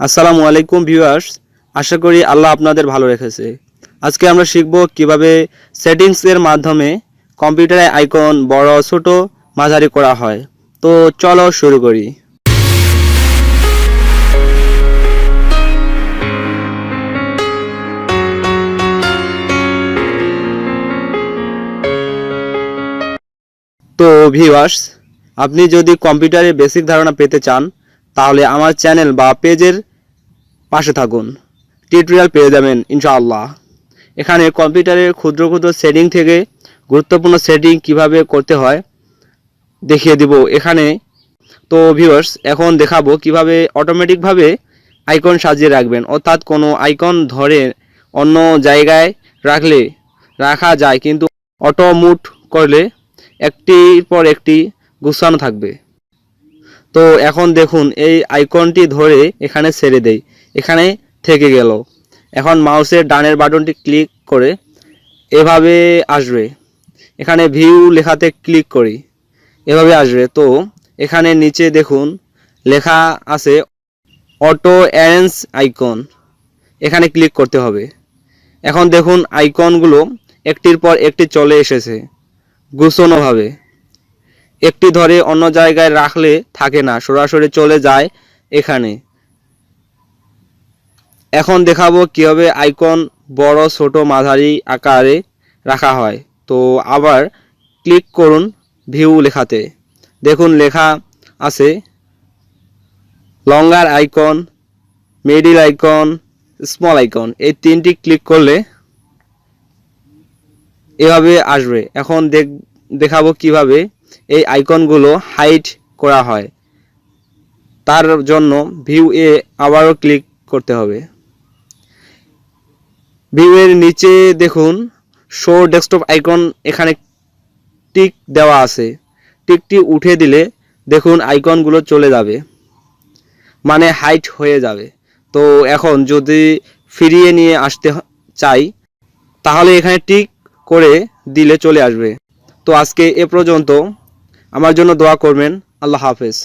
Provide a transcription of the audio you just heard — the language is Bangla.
আসসালামু আলাইকুম ভিউয়ার্স, আশা করি আল্লাহ আপনাদের ভালো রেখেছে। আজকে আমরা শিখব কিভাবে সেটিংসের মাধ্যমে কম্পিউটারে আইকন বড় ছোট মাঝারি করা হয়। তো চলো শুরু করি। তো ভিউয়ার্স, আপনি যদি কম্পিউটারের বেসিক ধারণা পেতে চান তাহলে আমার চ্যানেল বা পেজের পাশে থাকুন, টিউটোরিয়াল পেয়ে যাবেন ইনশাআল্লাহ। এখানে কম্পিউটারের ক্ষুদ্র ক্ষুদ্র সেটিং থেকে গুরুত্বপূর্ণ সেটিং কিভাবে করতে হয় দেখিয়ে দিব এখানে। তো ভিউয়ার্স, এখন দেখাবো কিভাবে অটোমেটিকভাবে আইকন সাজিয়ে রাখবেন, অর্থাৎ কোনো আইকন ধরে অন্য জায়গায় রাখা যায়, কিন্তু অটো মুভ করলে একটির পর একটি গুছানো থাকবে। তো এখন দেখুন, এই আইকনটি ধরে এখানে ছেড়ে দেই, এখানে থেকে গেল। এখন মাউসের ডানের বাটনটি ক্লিক করে এভাবে আসবে। এখানে ভিউ লেখাতে ক্লিক করি, এভাবে আসবে। তো এখানে নিচে দেখুন লেখা আছে অটো অ্যারেঞ্জ আইকন, এখানে ক্লিক করতে হবে। এখন দেখুন আইকনগুলো একটির পর একটি চলে এসেছে গুছানোভাবে। একটি ধরে অন্য জায়গায় রাখলে থাকে না, সরাসরি চলে যায় এখানে। এখন দেখাবো কিভাবে আইকন বড় ছোট মাঝারি আকারে রাখা হয়। তো আবার ক্লিক করুন ভিউ লেখাতে। দেখুন লেখা আছে longer icon, middle icon, small icon. এই তিনটি ক্লিক করলে এভাবে আসবে। এখন দেখাবো কিভাবে এই আইকনগুলো হাইড করা হয়। তার জন্য ভিউ এ আবারও ক্লিক করতে হবে। ভিউ এর নিচে দেখুন শো ডেস্কটপ আইকন, এখানে টিক দেওয়া আছে। টিকটি উঠে দিলে দেখুন আইকনগুলো চলে যাবে, মানে হাইড হয়ে যাবে। তো এখন যদি ফিরিয়ে নিয়ে আসতে চাই তাহলে এখানে টিক করে দিলে চলে আসবে। তো আজকে এ পর্যন্ত। আমার জন্য দোয়া করবেন। আল্লাহ হাফেজ।